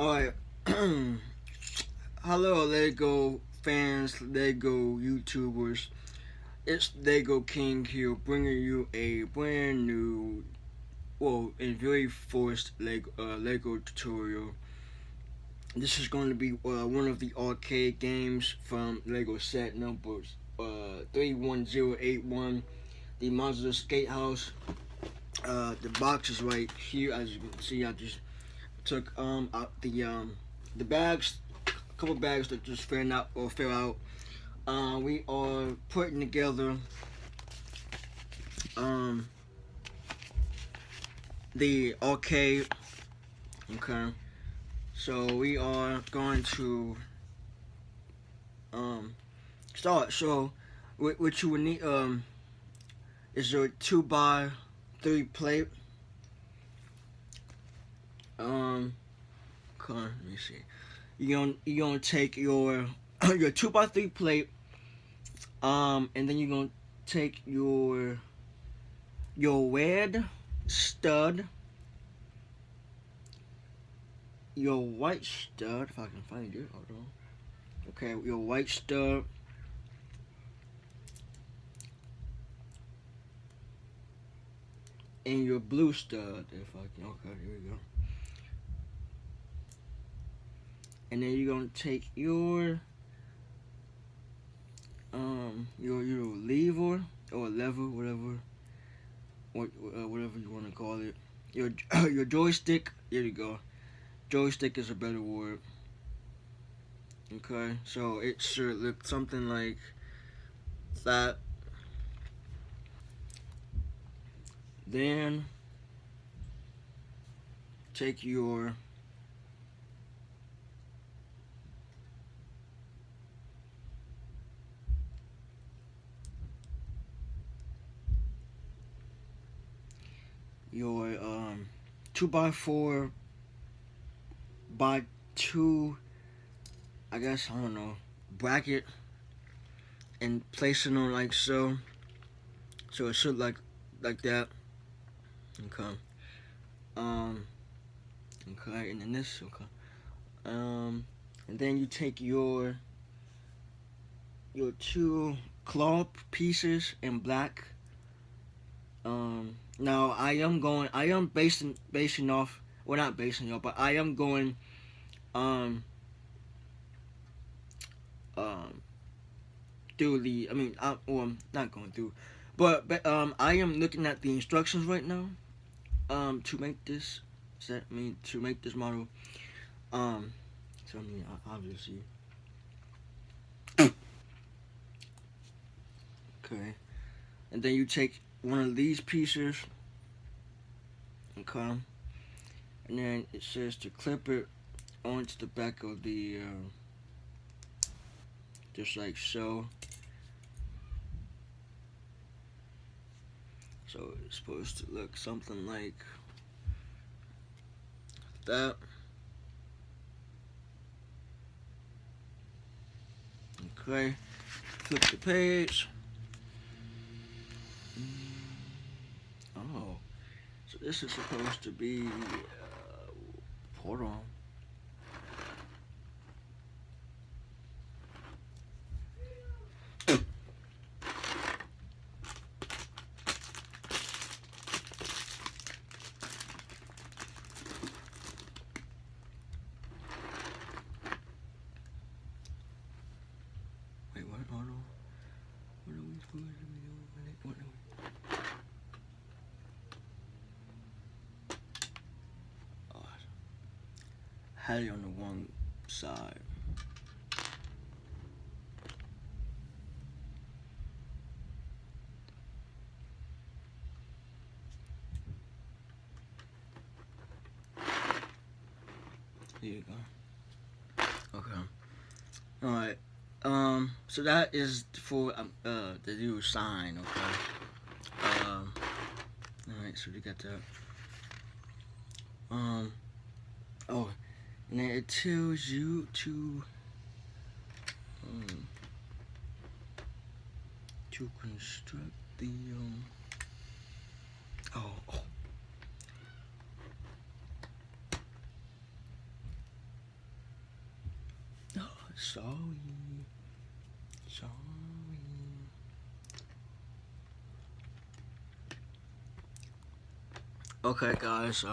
Alright. Hello, Lego fans, Lego YouTubers. It's Lego King here, bringing you a brand new, and very forced Lego tutorial. This is going to be one of the arcade games from Lego set numbers 31081, the Monster Skate House. The box is right here, as you can see. I just took out the bags, a couple bags that just fell out. We are putting together um the arcade. Okay, so we are going to start. So what you would need is your 2x3 plate. Okay, let me see. You're gonna take your your 2x3 plate, and then you're gonna take your red stud, your white stud, if I can find it. Hold on. Okay, your white stud, and your blue stud. If I can. Okay, here we go. And then you're gonna take your lever or lever, whatever you want to call it. Your your joystick. Here you go. Joystick is a better word. Okay, so it should look something like that. Then take your 2x4 by 2, I guess, I don't know, bracket, and place it on like so. So it should like that. Okay. Um. Okay, and then this. Okay. And then you take your two claw pieces in black. Now I am basing off. Well, not basing off, but I am going um through the. I mean, I'm not going through, but I am looking at the instructions right now. To make this. To make this model. So I mean, obviously. Okay. And then you take one of these pieces. Okay. And then it says to clip it onto the back of the just like so. So it's supposed to look something like that. Okay, flip the page. Oh, so this is supposed to be hold on. Wait, what? Hold on. What are we supposed to be doing? What are we? Oh, had it on the one side. There you go. Okay. All right. So that is for the new sign. Okay. All right. So we got that. Oh, and then it tells you to construct the oh Sorry. Sorry. Okay, guys.